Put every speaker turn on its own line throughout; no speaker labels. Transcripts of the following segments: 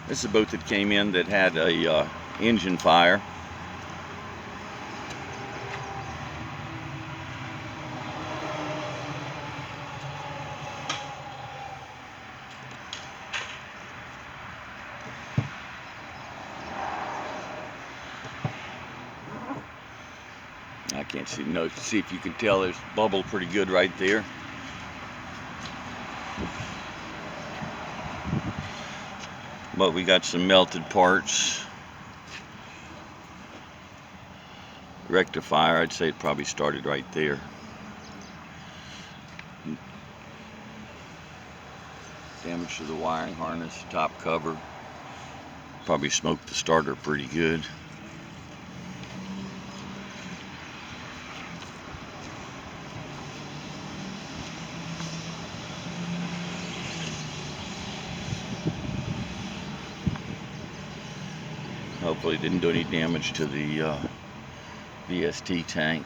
This is a boat that came in that had a engine fire. I can't see if you can tell, there's bubble pretty good right there. But we got some melted parts. Rectifier, I'd say it probably started right there. Damage to the wiring harness, top cover. Probably smoked the starter pretty good. Hopefully it didn't do any damage to the VST tank.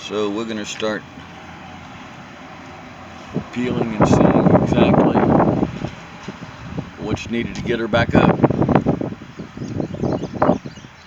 So we're going to start peeling and seeing exactly what's needed to get her back up.